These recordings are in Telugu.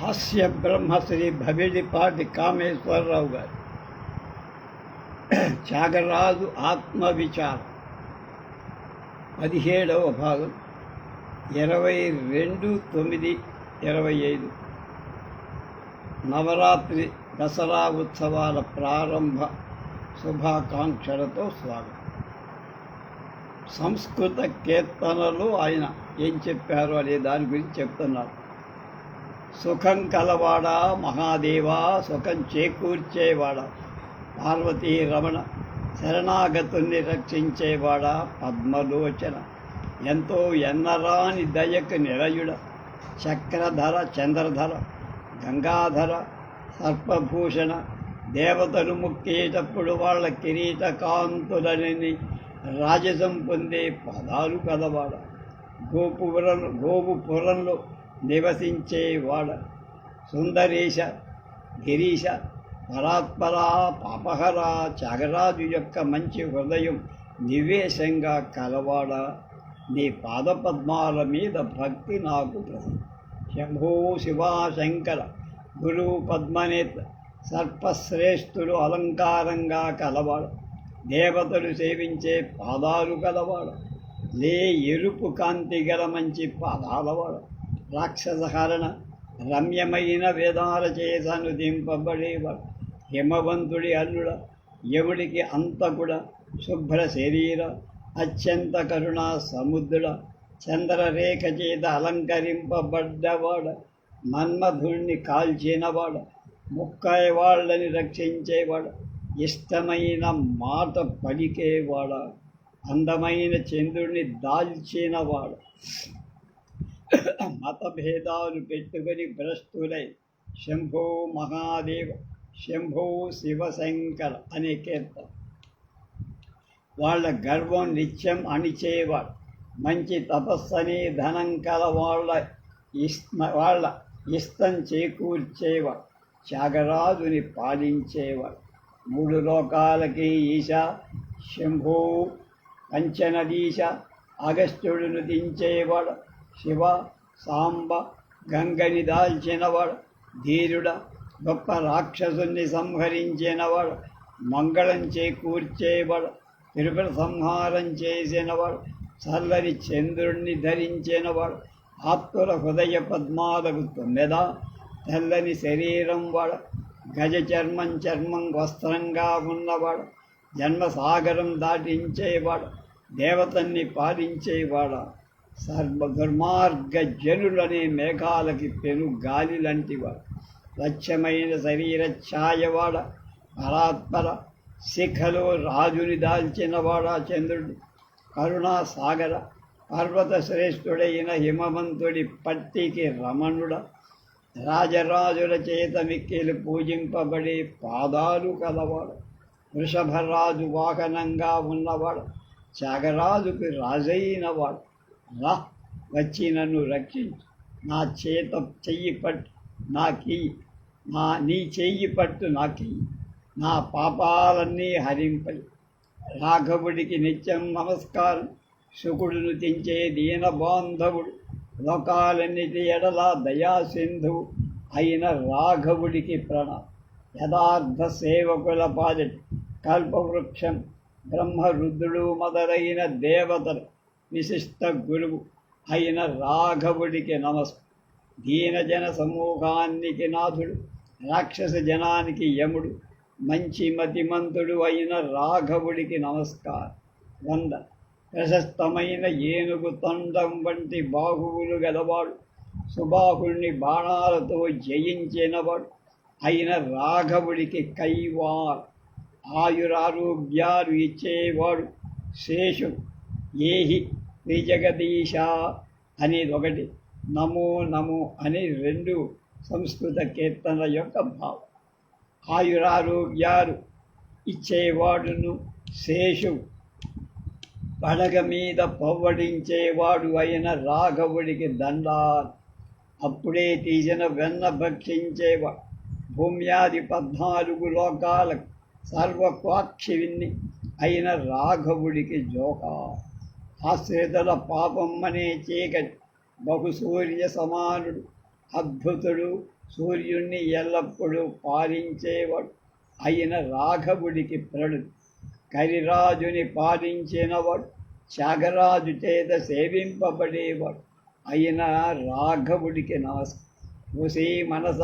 హాస్య బ్రహ్మశ్రీ భవిడిపాటి కామేశ్వరరావు గారు త్యాగరాజు ఆత్మవిచారం 17వ భాగం 22/9/25 నవరాత్రి దసరా ఉత్సవాల ప్రారంభ శుభాకాంక్షలతో స్వాగతం. సంస్కృత కీర్తనలో ఆయన ఏం చెప్పారు అనే దాని గురించి చెప్తున్నారు. సుఖం కలవాడా మహాదేవా, సుఖం చేకూర్చేవాడా పార్వతీ రమణ, శరణాగతుల్ని రక్షించేవాడా పద్మలోచన, ఎంతో ఎన్నరాని దయకు నిలయుడ, చక్రధర చంద్రధర గంగాధర సర్పభూషణ, దేవతలు ముక్కేటప్పుడు వాళ్ళ కిరీట కాంతులని రాజసం పొందే పదాలు కలవాడ, గోపురంలో నివసించేవాడ, సుందరేశ గిరీశ పరాత్పర పాపహర, త్యాగరాజు యొక్క మంచి హృదయం నివేశంగా కలవాడ, నీ పాదపద్మాల మీద భక్తి నాకు ప్రసన్న. శంభో శివాశంకర గురు పద్మనేత్ర సర్పశ్రేష్ఠులు అలంకారంగా కలవాడ, దేవతలు సేవించే పాదాలు కలవాడ, లే ఎరుపు కాంతి గల మంచి పాదాలవాడ, రాక్షసహరణ రమ్యమైన వేదాల చేతను దింపబడేవాడు, హిమవంతుడి అల్లుడ, యముడికి అంతకుడ, శుభ్ర శరీర అత్యంత కరుణా సముద్రుడ, చంద్రరేఖ చేత అలంకరింపబడ్డవాడ, మన్మధుణ్ణి కాల్చినవాడ, ముక్కాయ వాళ్ళని రక్షించేవాడ, ఇష్టమైన మాట పలికేవాడ, అందమైన చంద్రుడిని దాల్చినవాడ, మతభేదాలు పెట్టుకొని భ్రష్టులై శంభో మహాదేవ శంభో శివశంకర అనే కీర్తన. వాళ్ళ గర్వం నిత్యం అణిచేవాడు, మంచి తపస్సని ధనం కల వాళ్ళ ఇష్టం చేకూర్చేవాడు, త్యాగరాజుని పాలించేవాడు, మూడు లోకాలకి ఈశ శంభో పంచనదీశ, అగస్త్యుడును దించేవాడు, శివ సాంబ గంగని దాల్చినవాడు, ధీరుడ గొప్ప రాక్షసుని సంహరించినవాడు, మంగళం చేకూర్చేవాడు, తిరుపతి సంహారం చేసినవాడు, చల్లని చంద్రుణ్ణి ధరించినవాడు, ఆత్తుల హృదయ పద్మాలకు తొమ్మిదా తెల్లని శరీరం వాడు, గజ చర్మం వస్త్రంగా ఉన్నవాడు, జన్మసాగరం దాటించేవాడు, దేవతల్ని పాలించేవాడు, సర్వ దుర్మార్గ జనులనే మేఘాలకి పెను గాలి లాంటివాడు, స్వచ్ఛమైన శరీర ఛాయవాడ, పరాత్పర శిఖలో రాజుని దాల్చినవాడ చంద్రుడు, కరుణా సాగర పర్వత శ్రేష్ఠుడైన హిమవంతుడి పట్టికి రమణుడ, రాజరాజుల చేత మిక్కిలు పూజింపబడే పాదాలు కలవాడు, వృషభరాజు వాహనంగా ఉన్నవాడు, త్యాగరాజుకి రాజైనవాడు, రా వచ్చి నన్ను రక్షించు, నా చేత చెయ్యి పట్టు నాకీ, నీ చెయ్యి పట్టు నాకీ, నా పాపాలన్నీ హరింపలి, రాఘవుడికి నిత్యం నమస్కారం, శుకుడును తెంచే దీన బాంధవుడు, లోకాలన్నిటి ఎడల దయాసింధువు అయిన రాఘవుడికి ప్రణామం, యథార్థ సేవకుల పాదటి కల్పవృక్షం, బ్రహ్మరుద్రుడు మొదలైన దేవతలు విశిష్ట గురువు అయిన రాఘవుడికి నమస్కారం, దీనజన సమూహానికి నాథుడు, రాక్షస జనానికి యముడు, మంచి మతిమంతుడు అయిన రాఘవుడికి నమస్కారం. వంద ప్రశస్తమైన ఏనుగు తొండం వంటి బాహువులు గలవాడు, సుబాహుణ్ణి బాణాలతో జయించినవాడు అయిన రాఘవుడికి కైవార్, ఆయురారోగ్యాలు ఇచ్చేవాడు, శేషు ఏహి శ్రీజగదీశ అనేది ఒకటి, నమో నమో అని రెండు సంస్కృత కీర్తనల యొక్క భావం. ఆయురారోగ్యాలు ఇచ్చేవాడును శేషు, పడగ మీద పవ్వడించేవాడు అయిన రాఘవుడికి దండాలు, అప్పుడే తీసిన వెన్న భక్షించేవాడు, భూమ్యాది 14 లోకాలకు సర్వక్వాక్షివిన్ని అయిన రాఘవుడికి జోకా, ఆశ్రితుల పాపం అనే చీకటి బహుసూర్య సమానుడు, అద్భుతుడు, సూర్యుణ్ణి ఎల్లప్పుడూ పాలించేవాడు అయిన రాఘవుడికి ప్రణుడు. కరిరాజుని పాలించినవాడు, త్యాగరాజు చేత సేవింపబడేవాడు అయిన రాఘవుడికి నమస్కారం. ఓసే మనస,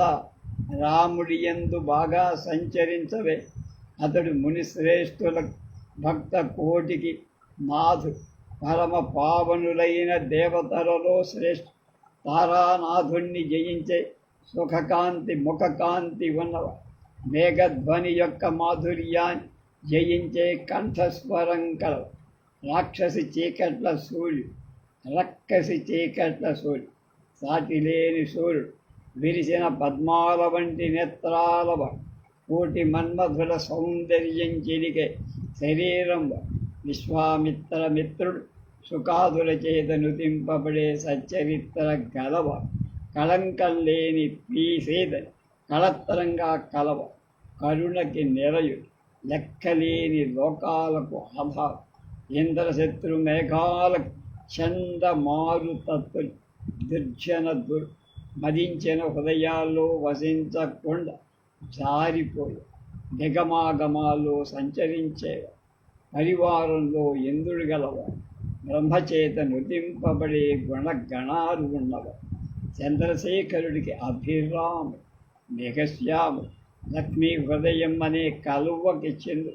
రాముడి యందు బాగా సంచరించవే. అతడు మునిశ్రేష్ఠుల భక్త కోటికి నాథు. పరమ పావనులైన దేవతలలో శ్రేష్ఠ తారానాథుణ్ణి జయించే సుఖకాంతి ముఖకాంతి ఉన్నవ. మేఘధ్వని యొక్క మాధుర్యాన్ని జయించే కంఠస్వరం కలవ. రాక్షసి చీకట్ల సూర్యుడు, రక్కసి చీకట్ల సూర్యుడు, సాటిలేని సూర్యుడు, విరిసిన పద్మాల వంటి నేత్రాలవ. కోటి మన్మధుల సౌందర్యం చిలికే శరీరం. విశ్వామిత్ర మిత్రుడు, సుఖాదుల చేత నుతింపబడే సచ్చరిత్ర గలవ. కళంకం లేని పీసేదని కళత్రంగా కలవ. కరుణకి నిరయుడు, లెక్కలేని లోకాలకు ఆధారం. ఇంద్రశత్రు మేఘాల చండ మారుతత్తులు, దుర్జన మదించిన హృదయాల్లో వసించకుండా జారిపోయి నిగమాగమాల్లో సంచరించేవాడు. పరివారంలో ఇంద్రుడు గలవాడు, బ్రహ్మచేత నుతింపబడే గుణగణాలు ఉన్నవాడు. చంద్రశేఖరుడికి అభిరాముడు, మేఘశ్యాముడు, లక్ష్మీ హృదయం అనే కలువకి చెందు.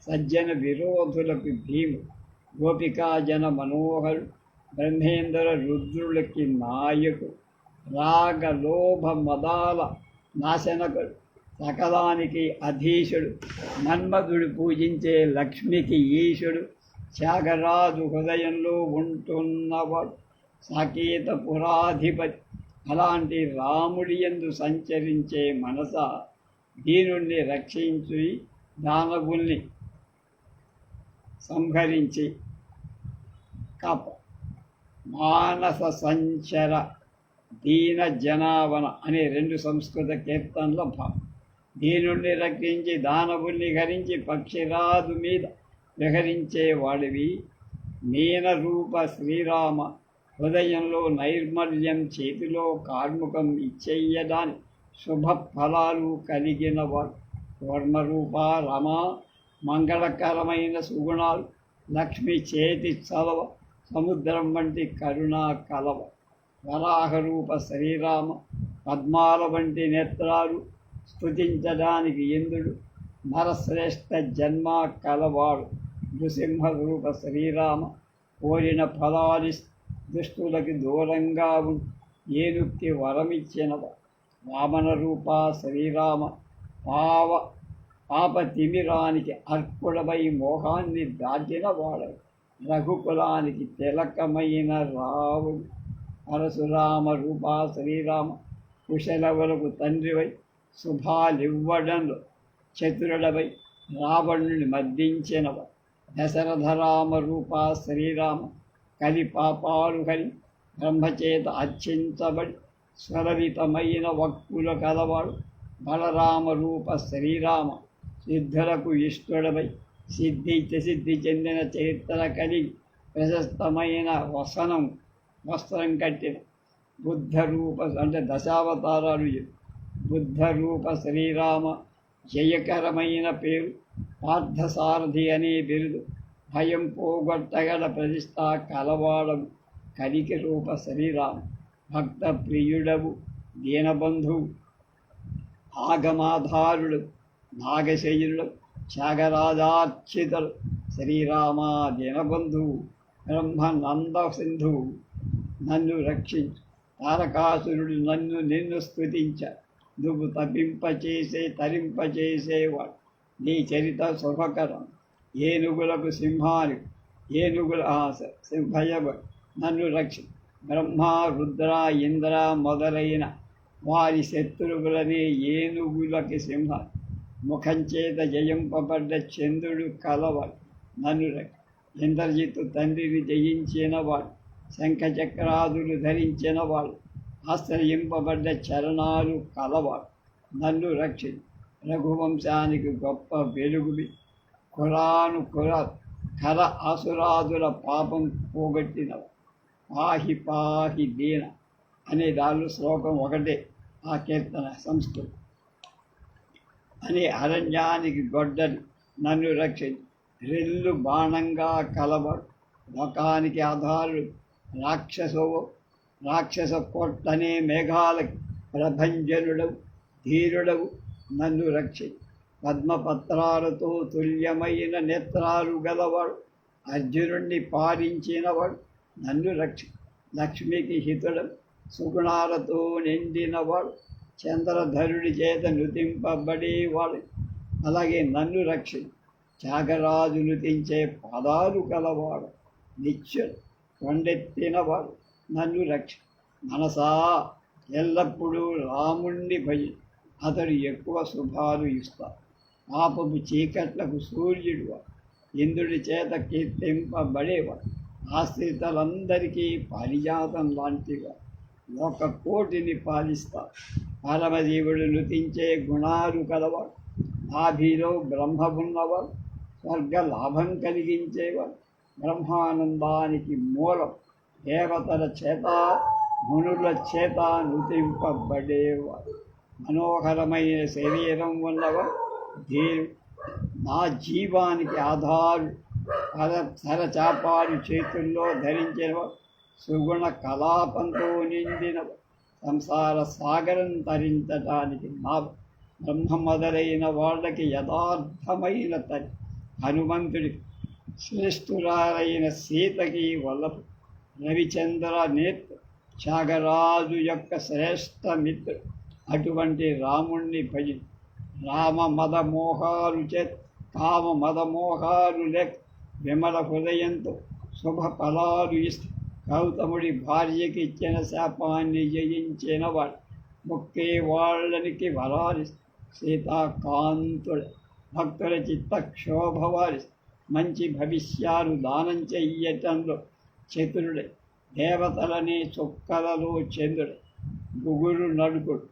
సజ్జన విరోధులకు భీముడు, గోపికాజన మనోహరుడు, బ్రహ్మేంద్ర రుద్రులకి నాయకుడు. రాగ లోభ మదాల నాశనకుడు, సకలానికి అధీశుడు. మన్మధుడు పూజించే లక్ష్మికి ఈశుడు. త్యాగరాజు హృదయంలో ఉంటున్నవాడు, సాకేత పురాధిపతి. అలాంటి రాముడి యందు సంచరించే మనస, దీనుణ్ణి రక్షించి దానవుల్ని సంహరించి కాప. మానస సంచర దీన జనావన అనే 2 సంస్కృత కీర్తనల భావం. దీనుణ్ణి రక్షించి దానవుల్ని హరించి పక్షిరాజు మీద విహరించేవాడివి. మీన రూప శ్రీరామ, హృదయంలో నైర్మల్యం, చేతిలో కార్ముకం ఇచ్చేయడాని శుభ ఫలాలు కలిగినవాడు. కూర్మరూప రమ, మంగళకరమైన సుగుణాలు. లక్ష్మి చేతి చలవ, సముద్రం వంటి కరుణా కలవ. వరాహరూప శ్రీరామ, పద్మాల వంటి నేత్రాలు. స్తుతించడానికి ఇంద్రుడు, నరశ్రేష్ఠ జన్మ కలవాడు. నృసింహరూప శ్రీరామ, కోరిన ఫలాలి దుష్టులకి దూరంగా ఉండి ఏనుక్కి వరమిచ్చినవ. వామన రూప శ్రీరామ, పాప తిమిరానికి అర్పుడమై మోహాన్ని దాటిన వాడవు. రఘుకులానికి తిలకమైన రావుడు. పరశురామ రూప శ్రీరామ, కుశలవులకు తండ్రివై శుభాలివ్వడంలో చతురుడవై రావణుని మర్దించినవ. దశరథరామ రూప శ్రీరామ, కలి పాపాలు కలి బ్రహ్మచేత అర్చించబడి స్వరవితమైన వక్కుల కలవాడు. బలరామ రూప శ్రీరామ, సిద్ధులకు ఇష్టడవై సిద్ధి చెందిన చరిత్ర కలిగి ప్రశస్తమైన వస్త్రం కట్టిన. బుద్ధ రూప అంటే దశావతారాలు. బుద్ధ రూప శ్రీరామ, జయకరమైన పేరు. పార్థసారథి అనే బిరుదు, భయం పోగొట్టగల ప్రతిష్ట కలవాడవు. కలికి రూప శ్రీరామ, భక్త ప్రియుడవు, దీనబంధువు, ఆగమాధారుడు, నాగశయుడు, త్యాగరాజార్చితుడు. శ్రీరామ దీనబంధువు, బ్రహ్మనంద సింధువు, నన్ను రక్షించు. తారకాసురుడు నిన్ను స్తుతించ. నువ్వు తరింపచేసేవాడు. నీ చరిత శుభకరం. ఏనుగులకు సింహానికి, భయము. నన్ను రక్షి. బ్రహ్మ రుద్ర ఇంద్ర మొదలైన వారి శత్రువులనే ఏనుగులకి సింహ. ముఖం చేత జయింపబడ్డ చంద్రుడు కలవాడు. నన్ను రక్షి. ఇంద్రజిత్తు తండ్రిని జయించినవాడు. శంఖచక్రాదులు ధరించినవాడు. ఆశ్రయింపబడ్డ చరణాలు కలవాడు. నన్ను రక్షి. రఘువంశానికి గొప్ప వెలుగువి. ఖర అసురాదుల పాపం పోగొట్టినవ. పాహి దీన అనే దానిలో శ్లోకం ఒకటే. ఆ కీర్తన సంస్కృతం. అని అరణ్యానికి గొడ్డలి నన్ను రక్షించి రెల్లు బాణంగా కలబడు లోకానికి ఆధారుడు రాక్షస కొట్టనే మేఘాలకి ప్రభంజనుడవు ధీరుడవు నన్ను రక్షించి పద్మపత్రాలతో తుల్యమైన నేత్రాలు గలవాడు అర్జునుడిని పాలించినవాడు నన్ను లక్ష్మికి హితుడు సుగుణాలతో నిండినవాడు చంద్రధరుడి చేత నుతింపబడేవాడు. అలాగే నన్ను త్యాగరాజు నుతించే పాదాలు కలవాడు నిత్యుడు కొండెత్తినవాడు నన్ను మనసా ఎల్లప్పుడూ రాముణ్ణి భజి అతడు ఎక్కువ శుభాలు ఇస్తాడు. పాపపు చీకట్లకు సూర్యుడు వాడు ఇంద్రుడి చేత కీర్తింపబడేవాడు ఆశ్రితులందరికీ పారిజాతం లాంటివాడు లోక కోటిని పాలిస్తాడు. పరమజీవుడు నుతించే గుణాలు కలవాడు నాభిలో బ్రహ్మమున్నవాడు స్వర్గ లాభం కలిగించేవాడు బ్రహ్మానందానికి మూలం దేవతల చేత మునుల చేత నుతింపబడేవాడు మనోహరమైన శరీరం ఉన్నవాడు ధీరుడు నా జీవానికి ఆధారు సరచాపాలు చేతుల్లో ధరించినవాడు సుగుణ కలాపంతో నిండినవాడు సంసార సాగరం తరించటానికి నా బ్రహ్మ మొదలైన వాళ్ళకి యథార్థమైన తరి హనుమంతుడి శ్రేష్ఠురాలైన సీతకి వల్లపు రవిచంద్ర నేత్ర త్యాగరాజు యొక్క శ్రేష్ఠ మిత్రుడు అటువంటి రాముణ్ణి భజి రామ మదమోహాలు కామ మదమోహాలు లేక విమల హృదయంతో శుభ ఫలాలు ఇస్తూ గౌతముడి భార్యకి ఇచ్చిన శాపాన్ని జయించినవాడు మొక్కే వాళ్ళనికి వరాలి సీతాకాంతుడు భక్తుల చిత్తక్షోభవారి మంచి భవిష్యాలు దానం చెయ్యటంలో చతురుడే దేవతలనే చుక్కలలో చంద్రుడు గుగురు నడుకుడు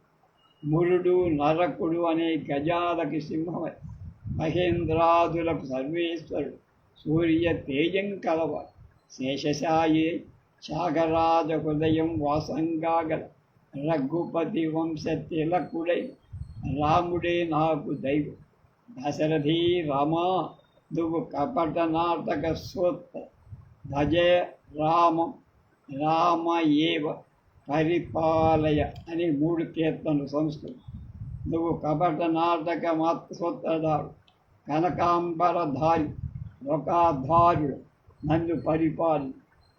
మురుడు నరకుడు అనే గజాలకి సింహమై మహేంద్రాదులకు సర్వేశ్వరుడు సూర్య తేజం కలవాడు శేషశాయి త్యాగరాజ హృదయం వాసంగాగల రఘుపతి వంశ తిలకుడై రాముడే నాకు దైవం దశరథీ రామా నువ్వు కపట నాటక సూత్ర భజే రామ ఏవ పరిపాలయ అని 3 కీర్తనలు సంస్కృతం. నువ్వు కపట నాటక సూత్రధారు కనకాంబరధారి లోకాధారుడు నన్ను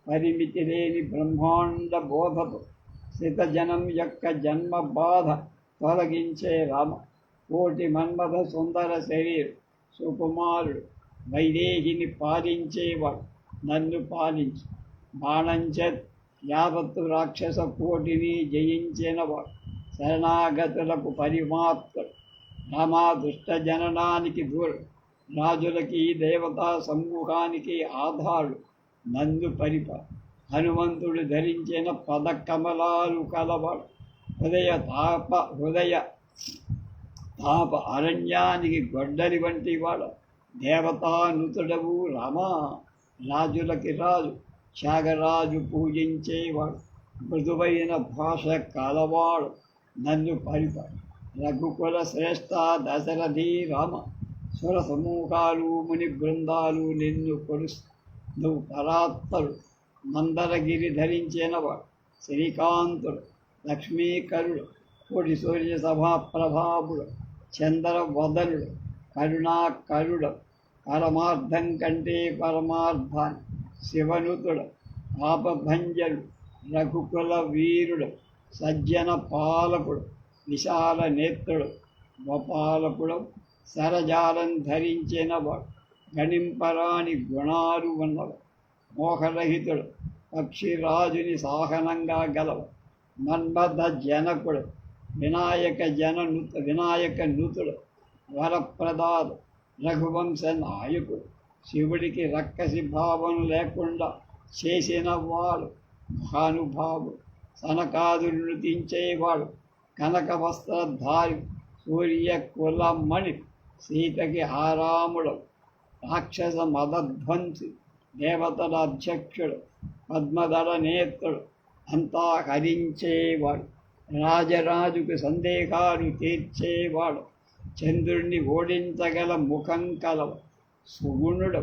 పరిమితి లేని బ్రహ్మాండ బోధతో స్థితజనం యొక్క జన్మ బాధ తొలగించే రామ కోటి మన్మథ సుందర శరీరం సుకుమారుడు వైదేహిని పాలించేవాడు నన్ను పాలించు బాణంచేత్ యావత్తు రాక్షస కోటిని జయించినవాడు శరణాగతులకు పరిమాత్రుడు రామా దుష్ట జననానికి దూరం రాజులకి దేవతా సమూహానికి ఆధారుడు నందు హనుమంతుడు ధరించిన పదకమలాలు కలవాడు హృదయ తాప అరణ్యానికి గొడ్డలి వంటి వాడు దేవతానుతుడవు రామా రాజులకి రాజు త్యాగరాజు పూజించేవాడు మృదువైన భాష కలవాడు నన్ను రఘుకుల శ్రేష్ఠ దశరథి రామ సుర సమూహాలు ముని బృందాలు నిన్ను కొలుస్తూ నువ్వు పరాత్పరుడు మందరగిరి ధరించినవాడు శ్రీకాంతుడు లక్ష్మీకరుడు కోటి సూర్య సభాప్రభావుడు చంద్రవదనుడు కరుణాకరుడు పరమార్థం కంటే పరమార్థాన్ని శివనుతుడు పాపభంజనుడు రఘుకుల వీరుడు సజ్జన పాలకుడు విశాల నేత్రుడు గోపాలకుడు సరజాలం ధరించినవాడు గణింపరాని గుణాలు ఉన్నవాడు మోహరహితుడు పక్షిరాజుని సాహనంగా గలవాడు మన్మథ జనకుడు వినాయక నుతుడు వరప్రదాదు రఘువంశ నాయకుడు శివుడికి రక్కసి భావం లేకుండా చేసిన వాడు మహానుభావుడు సనకాదులు నృతించేవాడు కనక వస్త్రధారి సూర్య కులమణి సీతకి ఆరాముడు రాక్షస మదధ్వంసి దేవతల అధ్యక్షుడు పద్మదళ నేత్రుడు అంతా హరించేవాడు, రాజరాజుకు సందేహాలు తీర్చేవాడు, చంద్రుణ్ణి ఓడించగల ముఖం కలవ సుగుణుడు,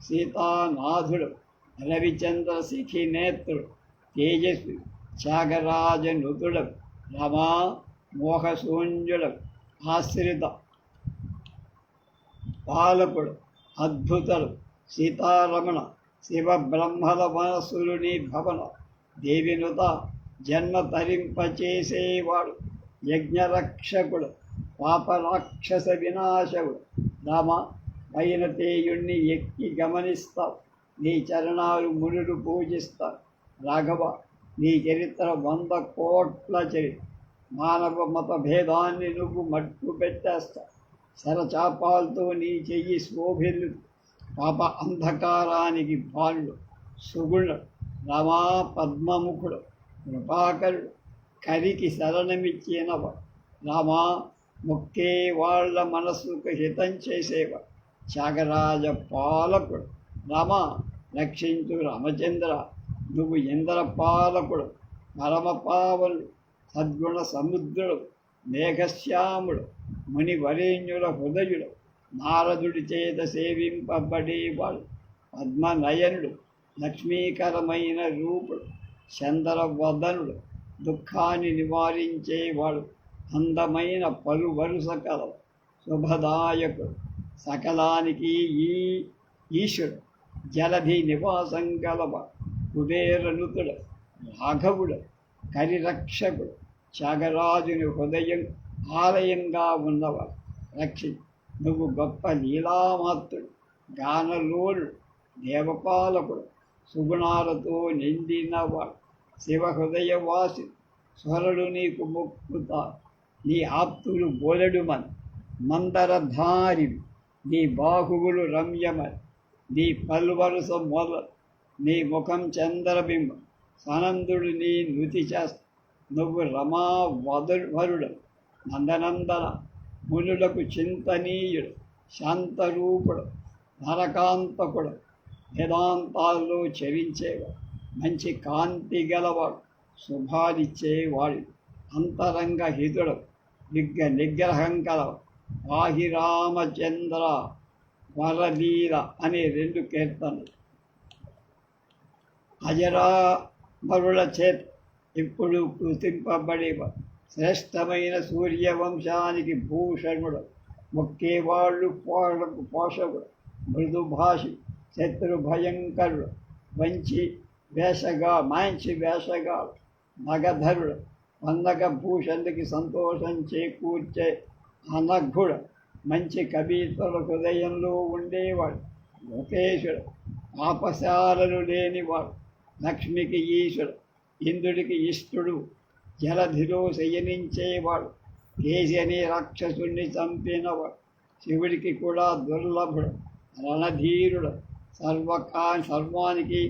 సీతానాథుడు, రవిచంద్ర శిఖి నేత్రుడు, తేజస్వి త్యాగరాజనుతుడు, రమా మోహశూన్యుడు, ఆశ్రిత పాలకుడు, అద్భుతుడు, సీతారమణ, శివ బ్రహ్మల మనస్సులుని భవన, దేవినుత జన్మ తరింపచేసేవాడు, యజ్ఞరక్షకుడు, పాపరాక్షస వినాశకుడు, రామ వైనతేయుణ్ణి ఎక్కి గమనిస్తావు, నీ చరణాలు మునులు పూజిస్తారు, రాఘవ నీ చరిత్ర 100 కోట్ల చరిత్ర, మానవ మత భేదాన్ని నువ్వు మట్టు పెట్టేస్తావు, శరచాపాలతో నీ చెయ్యి శోభిల్లు, పాప అంధకారానికి బాళ్ళు, సుగుణుడు, రమా పద్మముఖుడు, కృపాకరుడు, కరికి శరణమిచ్చినవాడు, రామా మొక్కే వాళ్ళ మనస్సుకు హితం చేసేవాడు, త్యాగరాజ పాలకుడు, రామా రక్షించు రామచంద్ర, నువ్వు ఇంద్ర పాలకుడు, పరమపావనుడు, సద్గుణ సముద్రుడు, మేఘశ్యాముడు, మునివరేణ్యుల హృదయుడు, నారదుడి చేత సేవింపబడేవాడు, పద్మనయనుడు, లక్ష్మీకరమైన రూపుడు, చంద్రవదనుడు, దుఃఖాన్ని నివారించేవాడు, అందమైన పలు వరుస కలవ శుభదాయకుడు, సకలానికి ఈశుడు, జలధి నివాసం కలవ కుబేరనుతుడు, రాఘవుడు, కరిరక్షకుడు, త్యాగరాజుని హృదయం ఆలయంగా ఉన్నవాడు, రక్షి నువ్వు గొప్ప లీలామాత్రుడు, గానలోలుడు, దేవపాలకుడు, సుగుణాలతో నిండినవాడు, శివ హృదయవాసి, స్వరుడు నీకు మొక్కుతారు, నీ ఆప్తులు బోలెడుమని, మందరధారివి, నీ బాహువులు రమ్యమని, నీ పల్వరుస మొద, నీ ముఖం చంద్రబింబం, సనందుడు నీ నృతి చేస్త, నువ్వు రమా వరుడు, నందనందన, మునులకు చింతనీయుడు, శాంతరూపుడు, నరకాంతకుడు, వేదాంతాల్లో చరించేవాడు, మంచి కాంతి గలవాడు, శుభాలిచ్చేవాడు, అంతరంగ హితుడు, నిగ్రహం కలవాడు, వాహి రామచంద్ర వరలీల అనే 2 కీర్తనలు. అజరామరుల చేత ఇప్పుడు కృతింపబడేవాడు, శ్రేష్టమైన సూర్యవంశానికి భూషణుడు, మొక్కేవాళ్ళు పోషకుడు, మృదుభాషి, శత్రు భయంకరుడు, మంచి వేషగాడు, మగధరుడు, పందగ భూషణుడికి సంతోషం చేకూర్చే అనఘుడు, మంచి కవితల హృదయంలో ఉండేవాడు, గోపేశుడు, పాపశాలలు లేనివాడు, లక్ష్మికి ఈశుడు, ఇంద్రుడికి ఇష్టుడు, జలధిలో శయనించేవాడు, కేసి అనే రాక్షసుణ్ణి చంపినవాడు, శివుడికి కూడా దుర్లభుడు, రణధీరుడు, సర్వానికి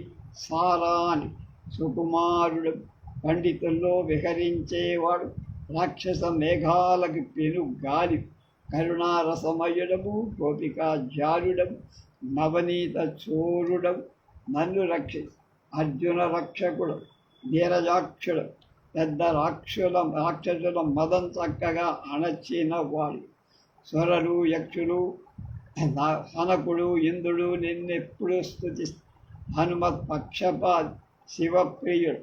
సారాని, సుకుమారుడు, పండితుల్లో విహరించేవాడు, రాక్షస మేఘాలకు పెను గాలి, కరుణారసమయుడము, గోపికా జారుడము, నవనీత చోరుడము, నన్ను అర్జున రక్షకుడు, నీరజాక్షుడు, పెద్ద రాక్షసుల మదం చక్కగా అణచిన వాడు, స్వరలు యక్షులు సనకుడు ఇంద్రుడు నిన్నెప్పుడు స్తుతిస్తూ, హనుమత్ పక్షపాతి, శివప్రియుడు,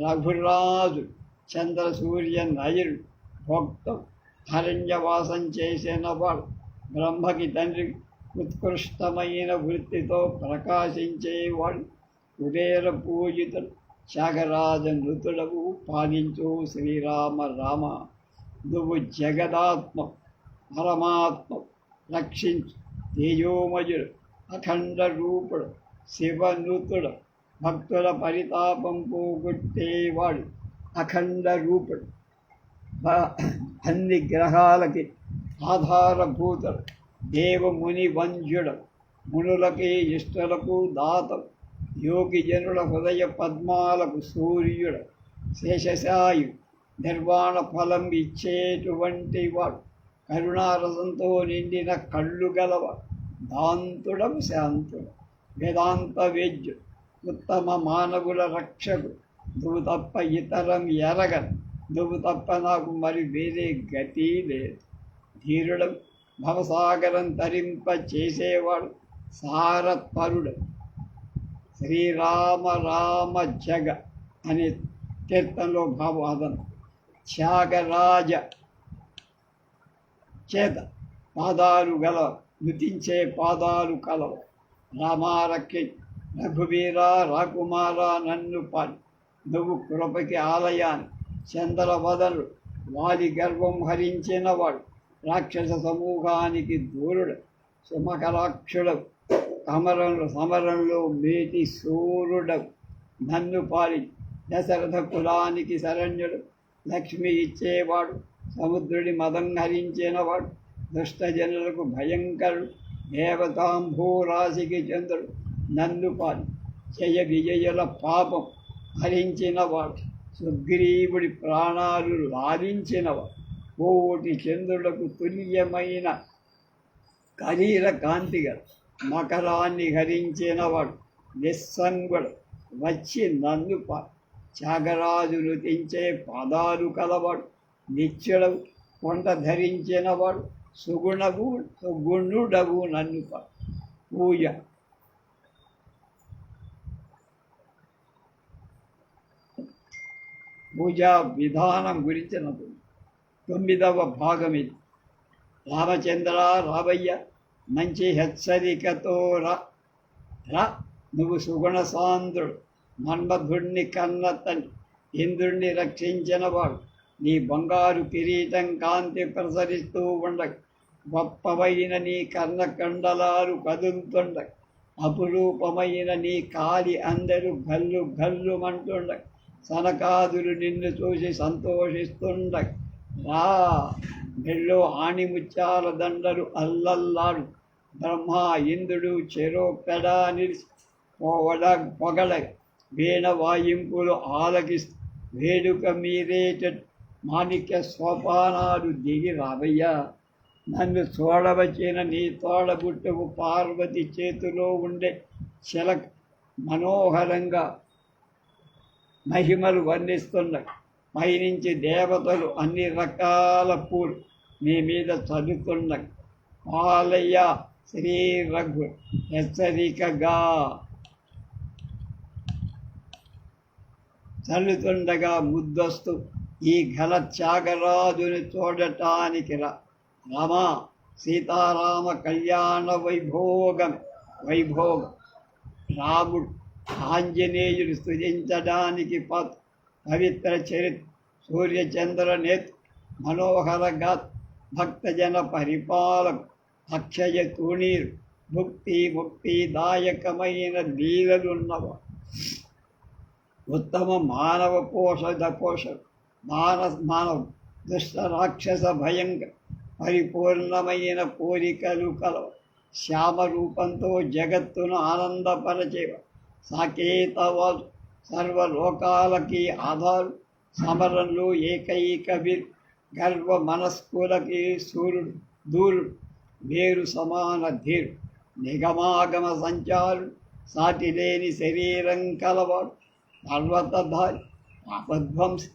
రఘురాజు, చంద్రసూర్య నయుడు, భోక్తం, అరణ్యవాసం చేసినవాడు, బ్రహ్మకి తండ్రి, ఉత్కృష్టమైన వృత్తితో ప్రకాశించేవాడు, కుబేర పూజితుడు, త్యాగరాజ నృతుడవు, పాలించు శ్రీరామ రామ, నువ్వు జగదాత్మ పరమాత్మ, రక్షించు తేజోమయుడు, అఖండ రూపుడు, శివనృతుడు, భక్తుల పరితాపం పోగొట్టేవాడు, అఖండ రూపుడు, అన్ని గ్రహాలకి ఆధారభూతుడు, దేవముని వంజ్యుడు, మునులకి ఇష్టలకు దాతడు, యోగి జనుల హృదయ పద్మాలకు సూర్యుడు, శేషశాయు, నిర్వాణ ఫలం ఇచ్చేటువంటి వాడు, కరుణారసంతో నిండిన కళ్ళు గలవాడు, దాంతుడం శాంతుడు, వేదాంత వేద్యుడు, ఉత్తమ మానవుల రక్షకుడు, నువ్వు తప్ప ఇతరం ఎరగను, నువ్వు తప్ప నాకు మరి వేరే గతి లేదు. ధీరుడు భవసాగరం తరింప చేసేవాడు సారత్పరుడు. శ్రీరామ రామ జగ అనే కీర్తనలో భావాదం. త్యాగరాజ చేత పాదాలు గల నృతించే పాదాలు కలవు. రామారక్కి రఘువీర రాకుమార నన్ను పాడి, నువ్వు కృపకి ఆలయాన్ని. చంద్రవదనుడు వాలి గర్వం హరించినవాడు, రాక్షస సమూహానికి దూరుడు. సుమకరాక్షుడు సమరంలో మేటి సూర్యుడవు. నన్ను పాడి దశరథ కులానికి శరణ్యుడు. లక్ష్మి ఇచ్చేవాడు, సముద్రుడి మదం హరించినవాడు. దుష్టజనులకు భయంకరుడు, దేవతాంభూరాశికి చంద్రుడు. నన్ను పాడి జయ విజయుల పాపం హరించినవాడు. సుగ్రీవుడి ప్రాణాలు లాభించినవాడు. కోటి చంద్రులకు తుల్యమైన కరీర కాంతిగా మకరాన్ని హరించినవాడు. నిస్సంగుడు వచ్చి నన్ను పాడి త్యాగరాజు నృతించే పాదాలు కలవాడు. నిత్యుడవు కొండ ధరించినవాడు. సుగుణుడవు నన్ను పాడి. పూజ పూజా విధానం గురించినప్పుడు 9వ భాగం ఇది. రామచంద్ర రావయ్య, మంచి హెచ్చరికతో రా. నువ్వు సుగుణ సాంద్రుడు, మన్మధుణ్ణి కన్న తండ్రి, ఇంద్రుణ్ణి రక్షించినవాడు. నీ బంగారు కిరీటం కాంతి ప్రసరిస్తూ ఉండగా, గొప్పవైన నీ కర్ణకండలాలు కదులుతుండగా, అపురూపమైన నీ కాలి అందరూ గల్లు గల్లుమంటుండగా, సనకాదులు నిన్ను చూసి సంతోషిస్తుండగా, రా. మెళ్ళో ఆణిముత్యాల దండలు అల్లల్లాడు. బ్రహ్మ ఇంద్రుడు చెరో పెడా నిలిచి పొగడగా, వీణ వాయింపులు ఆలకిస్తూ వేడుక మీరేట మాణిక్య సోపానాలు దిగి రావయ్యా. నన్ను చూడవచ్చిన నీ తోడబుట్టుకు పార్వతి చేతిలో ఉండే చిలక మనోహరంగా మహిమలు వర్ణిస్తుండగా, పైనుంచి దేవతలు అన్ని రకాల పూలు నీ మీద చదువుతుండగా, పాలయ్య శ్రీ రఘు హెచ్చరికగా చల్లుతుండగా ముద్దొస్తూ ఈ ఘన త్యాగరాజుని చూడటానికి రా. రమా సీతారామ కళ్యాణ వైభోగం. రాముడు ఆంజనేయుడు స్తుతించడానికి పవిత్ర చరిత్ర. సూర్యచంద్ర నేత్ మనోహర గాత్ భక్తజన పరిపాలక. అక్షయ తూణీరు ముక్తిదాయకమైన లీలలున్నవ. ఉత్తమ మానవ పోషడు. మానవ దుష్ట రాక్షస భయంకర పరిపూర్ణమైన కోరికలు కలవ. శ్యామరూపంతో జగత్తును ఆనందపరచేవ. సాకేతవాలు సర్వలోకాలకి ఆధారు. సమరంలో ఏకైక వీరు. గర్వ మనస్కులకి సూర్యుడు దూరుడు. వేరు సమాన ధీరు. నిగమాగమ సంచారుడు. సాటిలేని శరీరం కలవాడు. పర్వతధారి ఆపధ్వంసి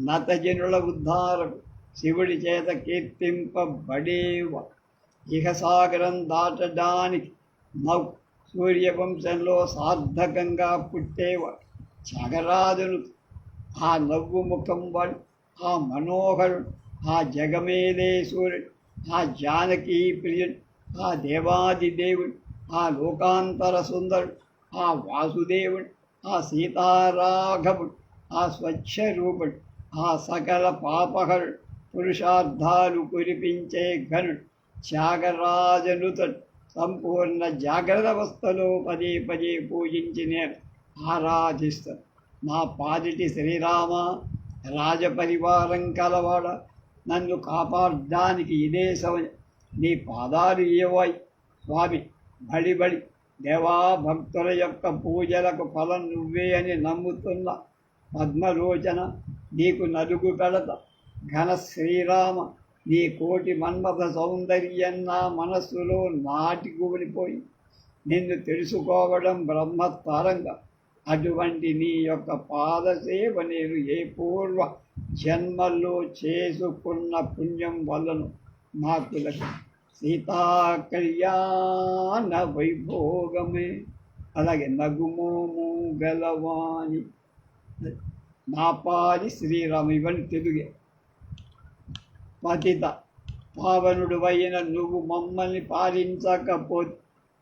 నతజనుల ఉద్ధారడు. శివుడి చేత కీర్తింపబడేవాడు. ఇహ సాగరం దాటడానికి సూర్యవంశంలో సార్థకంగా పుట్టేవాడు. త్యాగరాజును ఆ నవ్వు ముఖం వాడు, ఆ మనోహరుడు, ఆ జగమేలే సూర్యుడు, ఆ జానకీ ప్రియుడు, ఆ దేవాది దేవుడు, ఆ లోకాంతర సుందరుడు, ఆ వాసుదేవుడు, ఆ సీతారాఘవుడు, ఆ స్వచ్ఛరూపుడు, ఆ సకల పాపహరుడు, పురుషార్థాలు కురిపించే ఘనుడు, త్యాగరాజనుతుడు. సంపూర్ణ జాగ్రత్త అవస్థలో పదే పూజించి నేను ఆరాధిస్తాను. నా పాదిటి శ్రీరామ రాజపరివారం కలవాడ, నన్ను కాపాడడానికి ఇదే సమయం. నీ పాదాలు ఏవాయి స్వామి. బడి దేవా, భక్తుల యొక్క పూజలకు ఫలం నువ్వే అని నమ్ముతున్న పద్మలోచన నీకు నలుగు పెడత. ఘన శ్రీరామ, నీ కోటి మన్మథ సౌందర్యం నా మనస్సులో నాటికూలిపోయి నిన్ను తెలుసుకోవడం బ్రహ్మతరంగా. అటువంటి నీ యొక్క పాదసేవ నేను ఏ పూర్వ జన్మల్లో చేసుకున్న పుణ్యం వలను నాకు సీతా కళ్యాణ వైభోగమే. అలాగే నగుమోము గలవాణి నాపాలి శ్రీరామ, ఇవన్నీ తెలుగే. పతిత పావనుడు అయిన నువ్వు మమ్మల్ని పాలించకపోతే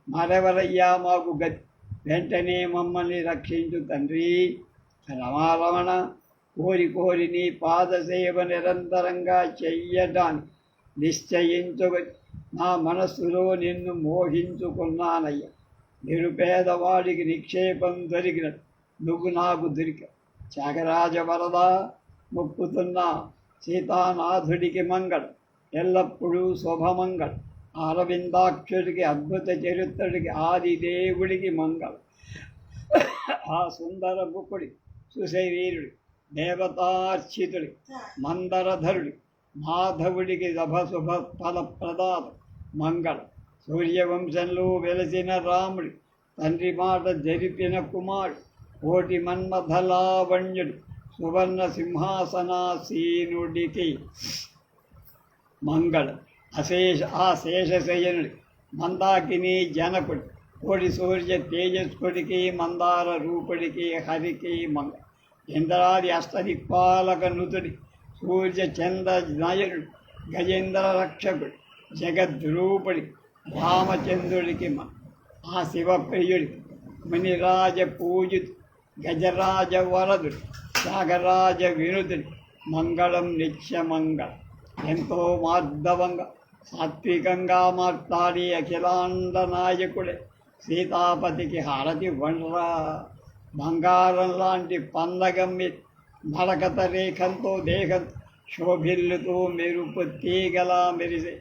మరెవరయ్యా మాకు గతి, వెంటనే మమ్మల్ని రక్షించు తండ్రి. రమారమణ, కోరి కోరి నీ పాదసేవ నిరంతరంగా చెయ్యటాన్ని నిశ్చయించుకు నా మనస్సులో నిన్ను మోహించుకున్నానయ్యా. నిరుపేదవాడికి నిక్షేపం దొరికినట్టు నువ్వు నాకు దొరిక. త్యాగరాజ వరద మొక్కుతున్నా సీతానాథుడికి మంగళం, ఎల్లప్పుడూ శుభమంగళం. అరవిందాక్షుడికి అద్భుత చరిత్రుడికి ఆదిదేవుడికి మంగళం. ఆ సుందర ముఖుడి సుశరీరుడి దేవతార్చితుడి మందరధరుడి మాధవుడికి శుభ ఫల ప్రదాత మంగళం. సూర్యవంశంలో వెలసిన రాముడి తండ్రి మాట జరిపిన కుమారుడు కోటి మన్మథలావణ్యుడు సువర్ణ సింహాసనాసీనుడికి మంగళం. ఆ శేషశయనుడి మందాకిని జనకుడి కోడి సూర్య తేజస్కుడికి మందార రూపుడికి హరికి మంగళం. ఇంద్రాది అష్టదిక్పాలక నుతుడి సూర్య చంద్ర నయనుడు గజేంద్ర రక్షకుడు జగద్రూపుడి రామచంద్రుడికి ఆ శివప్రియుడికి మునిరాజ పూజితు గజరాజ వరదుడు త్యాగరాజ వినుతుడి మంగళం నిత్యమంగళం. ఎంతో మార్ధవంగా సాత్వికంగా మాట్లాడి అఖిలాండ నాయకుడే సీతాపతికి హారతి వండరా. బంగారం లాంటి పందగం మీద మరకత రేఖంతో దేహం శోభిల్లుతూ మెరుపు తీగలా మెరిసే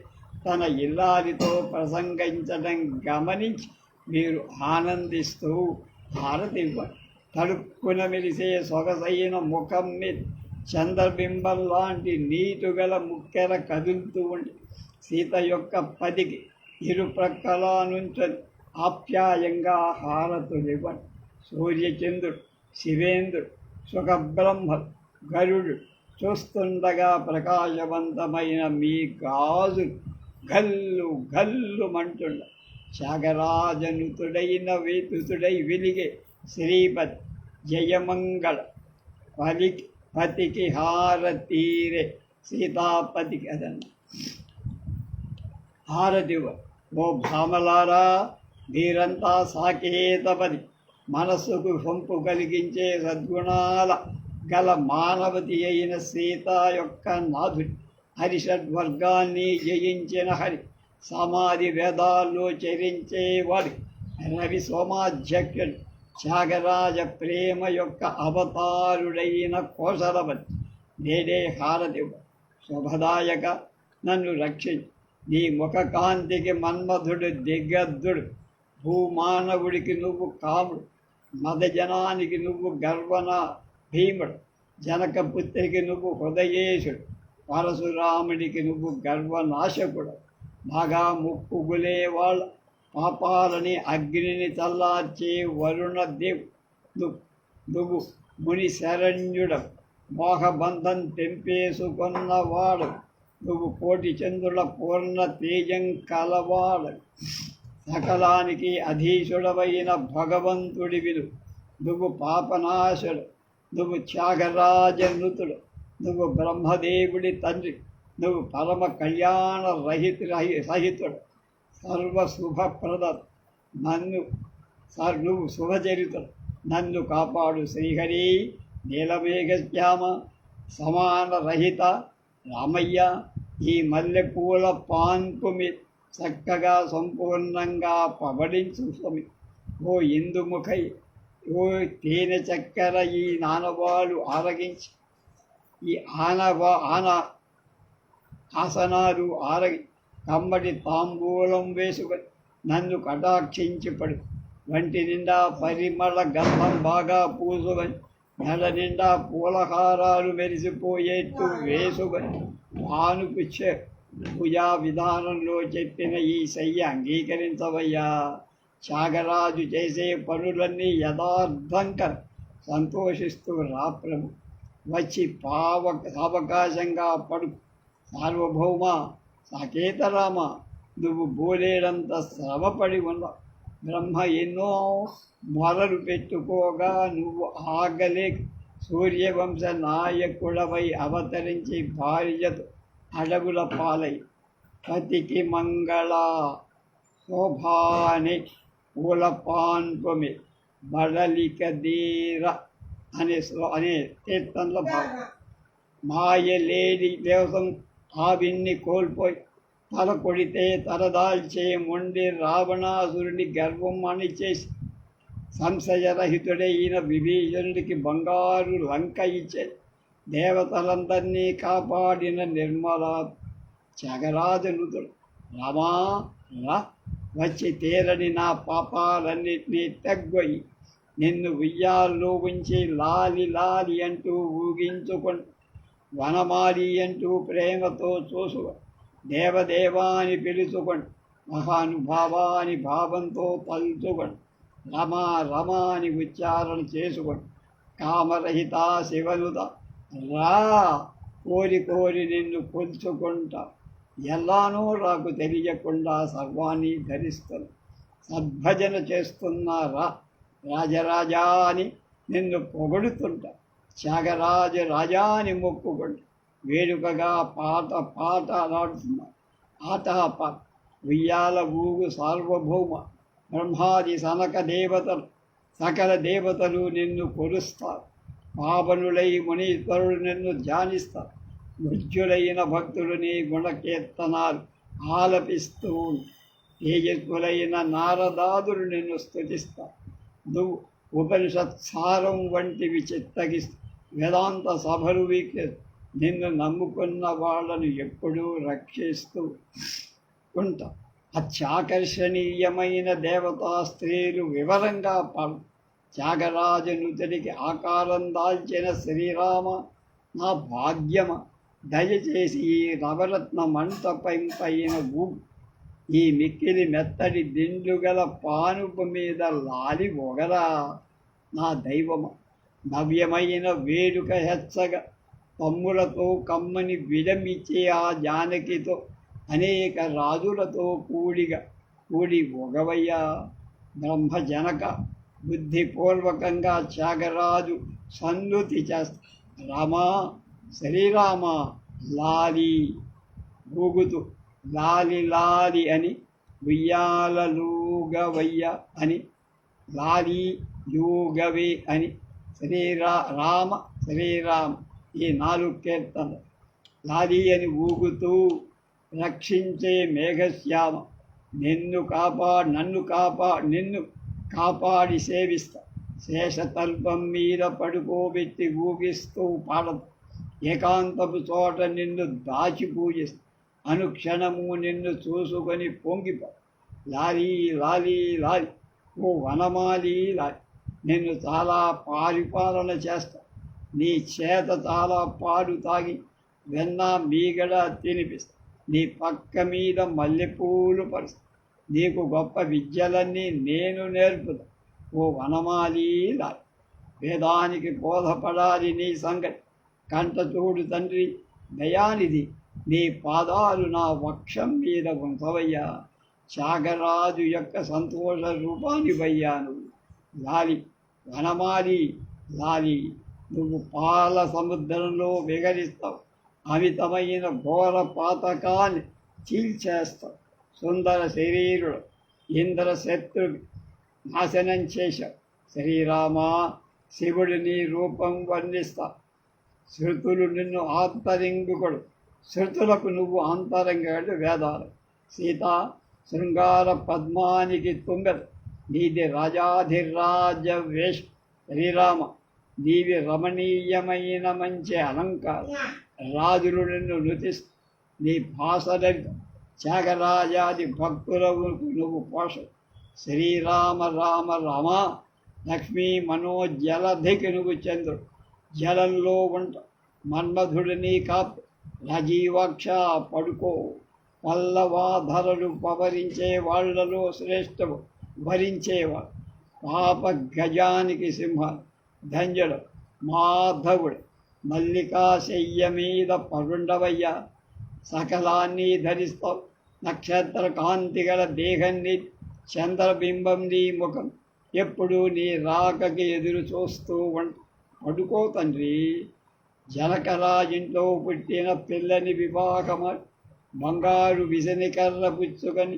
తన ఇల్లాలితో ప్రసంగించడం గమనించి మీరు ఆనందిస్తూ హారతి ఇవ్వండి. తడుక్కున మెరిసే సొగసైన ముఖం మీద చంద్రబింబం లాంటి నీటుగల ముక్కెర కదులుతూ ఉండి సీత యొక్క పదికి ఇరుప్రక్కల నుంచొని ఆప్యాయంగా హారతులివ్వండి. సూర్యచంద్రుడు శివేంద్రుడు సుఖబ్రహ్మలు గరుడు చూస్తుండగా ప్రకాశవంతమైన మీ గాజులు గల్లు గల్లు మంటుండ త్యాగరాజనుతుడైన వేతుతుడై వెలిగే శ్రీపతి జయమంగళ పతికి హారతీరే. సీతాపతికి అదన్న హారతివ. ఓ భామలారా, మీరంతా సాకేతపది మనస్సుకు సొంపు కలిగించే సద్గుణాల గల మానవతి అయిన సీత యొక్క నాథుడి హరిషడ్వర్గాన్ని జయించిన హరి సమాధి వేదాల్లో చరించేవాడి రవి సోమాధ్యక్షుడు త్యాగరాజ ప్రేమ యొక్క అవతారుడైన కోసలవతి నేడే హారతివ. శుభదాయక, నన్ను రక్షించు. నీ ముఖకాంతికి మన్మధుడు దిగ్గద్దుడు, భూమానవుడికి నువ్వు కాముడు, మదజనానికి నువ్వు గర్వన భీముడు, జనకపుత్రికి నువ్వు హృదయేశుడు, పరశురాముడికి నువ్వు గర్వనాశకుడు. బాగా ముక్కుగులే వాళ్ళ పాపాలని అగ్నిని చల్లార్చే వరుణదేవు నువ్వు ముని శరణ్యుడు, మోహబంధం తెంపేసుకున్నవాడు నువ్వు, కోటి చంద్రుల పూర్ణ తేజం కలవాడు, సకలానికి అధీశుడవైన భగవంతుడివిలు నువ్వు, పాపనాశుడు నువ్వు, త్యాగరాజనుతుడు నువ్వు, బ్రహ్మదేవుడి తండ్రి నువ్వు, పరమ కళ్యాణ సహితుడు, సర్వశుభప్రద నువ్వు శుభచరితుడు, నన్ను కాపాడు శ్రీహరి. నీలమేఘశ్యామ సమాన రహిత రామయ్య, ఈ మల్లెపూల పాన్పు మీద చక్కగా సంపూర్ణంగా పబడించు స్వామి. ఓ ఇందుముఖై, ఓ తేనె చక్కెర ఈ నానవాలు ఆరగించి, ఈ ఆసనాలు ఆరగి కమ్మటి తాంబూలం వేసుకొని నన్ను కటాక్షించి పడు. వంటి నిండా పరిమళ గంధం బాగా పూసుకొని నెల నిండా పూలహారాలు మెరిసిపోయేట్టు వేసుకొని పానుపు పూజా విధానంలో చెప్పిన ఈ శయ్య అంగీకరించవయ్యా. త్యాగరాజు చేసే పనులన్నీ యథార్థంగా సంతోషిస్తూ రా ప్రభు. వచ్చి సావకాశంగా పడుకు. సార్వభౌమ సాకేతరామ, నువ్వు బోలేడంత శ్రమపడి ఉన్నావు. బ్రహ్మ ఎన్నో మొరలు పెట్టుకోగా నువ్వు ఆగలేక సూర్యవంశ నాయకుడవై అవతరించి భార్యతో అడవుల పాలై పతికి మంగళ శోభాని పూలపాన్పమే బడలిక దీర అనే కీర్తనల భావం. మాయలేడి దేవతం ఆవిన్ని కోల్పోయి తల కొడితే తలదాల్చే మొండి రావణాసురుని గర్వం అణిచేసి సంశయరహితుడైన విభీషణుడికి బంగారు లంక ఇచ్చే దేవతలందరినీ కాపాడిన నిర్మల త్యాగరాజనుతుడు రామా రా, వచ్చి తీరని నా పాపాలన్నిటినీ తగ్గొయి నిన్ను ఉయ్యాల్లో ఉంచి లాలి లాలి అంటూ ఊగించుకుంటూ వనమాలి అంటూ ప్రేమతో చూసుకు దేవదేవాని పిలుచుకోండి, మహానుభావాని భావంతో తలుచుకోండి, రమా రమాని ఉచ్చారణ చేసుకోండి. కామరహిత శివనుత రా, కోరి కోరి నిన్ను కొలుచుకుంటా, ఎల్లానో నాకు తెలియకుండా సర్వాన్ని ధరిస్తాను. సద్భజన చేస్తున్నారా రాజరాజా అని నిన్ను పొగడుతుంటా, త్యాగరాజ రాజాని మొక్కుకుంటా. వేడుకగా పాటలాడుతున్నా ఆట పాట ఉయ్యాల ఊగు సార్వభౌమ బ్రహ్మాది సనక దేవతలు సకల దేవతలు నిన్ను కొలుస్తారు. పావనులై మునీశ్వరుడు నిన్ను ధ్యానిస్తారు. మృత్యులైన భక్తులు నీ గుణకీర్తనాలు ఆలపిస్తూ తేజస్సులైన నారదాదులు నిన్ను స్తుతిస్తారు. నువ్వు ఉపనిషత్సారం వంటివి చిత్తగిస్తూ వేదాంత సభలు వీక్షిస్తూ నిన్ను నమ్ముకున్న వాళ్ళను ఎప్పుడూ రక్షిస్తూ ఉంటా. అత్యాకర్షణీయమైన దేవతా స్త్రీలు వివరంగా పాడు. త్యాగరాజనుతుడికి ఆకారం దాల్చిన శ్రీరామ నా భాగ్యమ, దయచేసి ఈ నవరత్న మంటపై పైన ఈ మిక్కిలి మెత్తడి దిండు గల పానుపు మీద లాలి ఒగరా నా దైవమ. నవ్యమైన వేడుక హెచ్చగా తమ్ములతో కమ్మని విడమిచ్చే ఆ జానకితో అనేక రాజులతో కూడి ఒగవయ్యా బ్రహ్మజనక. బుద్ధిపూర్వకంగా త్యాగరాజు సన్నుతి చేస్తా. రామా శ్రీరామ లాలి ఊగుతూ లాలి లాలి అని ఉయ్యాలూగవయ్య అని లాలి యూగవే అని రామ శ్రీరామ ఈ 4 కీర్తనలు. లాలి అని ఊగుతూ రక్షించే మేఘశ్యామ, నిన్ను కాపాడి సేవిస్తా. శేషతల్పం మీద పడుకోబెట్టి ఊగిస్తూ పాడదు. ఏకాంతపు చోట నిన్ను దాచి పూజిస్తా. అనుక్షణము నిన్ను చూసుకొని పొంగిపో. లాలి లాలి లాలి ఓ వనమాలి లాలి, నిన్ను చాలా పరిపాలన చేస్తా. నీ చేత చాలా పాలు తాగి వెన్న మీగడ తినిపిస్తా. నీ పక్క మీద మల్లెపూలు పరుస్తా. నీకు గొప్ప విద్యలన్నీ నేను నేర్పుతా. ఓ వనమాలి లాలి, వేదానికి బోధపడాలి నీ సంగతి. కంట చూడు తండ్రి దయానిధి, నీ పాదాలు నా వక్షం మీద ఉంచవయ్యా. త్యాగరాజు యొక్క సంతోష రూపానివయ్యా నువ్వు. లాలి వనమాలి లాలి, నువ్వు పాల సముద్రంలో విహరిస్తావు. అమితమైన ఘోర పాతకాన్ని చీల్చేస్తావు. సుందర శరీరుడు ఇంద్రశత్రు నాశనం చేశావు. శ్రీరామ శివుడు నీ రూపం వర్ణిస్తా. శృతులు నిన్ను ఆంతరింగుకొడు. శృతులకు నువ్వు ఆంతరంగాడు వేదాలు. సీత శృంగార పద్మానికి తుంగదు. నీది రాజాధిరాజ వేష. శ్రీరామ నీవి రమణీయమైన మంచి అలంకారం. రాజులు నిన్ను నృతిస్తూ నీ భాషలతో త్యాగరాజాది భక్తులకు నువ్వు పోష. శ్రీరామ రామ రామ లక్ష్మీ మనోజలధికి నువ్వు చంద్రుడు. జలంలో ఉంట మన్మధుడిని కాపు. రాజీవాక్ష పడుకో. పల్లవాధరలు పవరించే వాళ్లలో శ్రేష్టవు. వరించేవాడు. పాప గజానికి సింహ ధన్యుడు మాధవుడు మల్లికాశయ్య మీద పరుండవయ్యా. సకలాన్ని ధరిస్తావు, నక్షత్ర కాంతి గల దేహాన్ని, చంద్రబింబం నీ ముఖం, ఎప్పుడు నీ రాకకి ఎదురు చూస్తూ పడుకో తండ్రి. జనకరాజింట్లో పుట్టిన పిల్లని వివాహమ బంగారు విజనికర్ర పుచ్చుకొని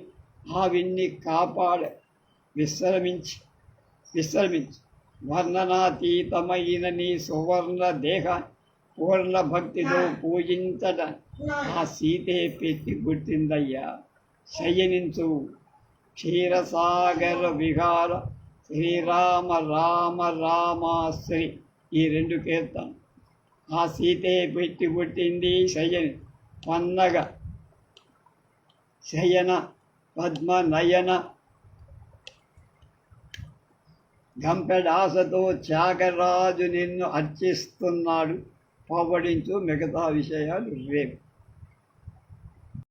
ఆవిన్ని కాపాడ. విశ్రమించి వర్ణనాతీతమైన నీ సువర్ణ దేహ పూర్ణ భక్తితో పూజించట ఆ సీతే పెట్టి గుర్తిందయ్యా. శయనించు క్షీరసాగర విహార శ్రీరామ రామ రామాశ్రీ, ఈ 2 కీర్తన. ఆ సీతే పెట్టి పుట్టింది శయని పన్నగ శయన పద్మ నయన గంపెడాసతో త్యాగరాజు నిన్ను అర్చిస్తున్నాడు. పవడించు, మిగతా విషయాలు రేపు.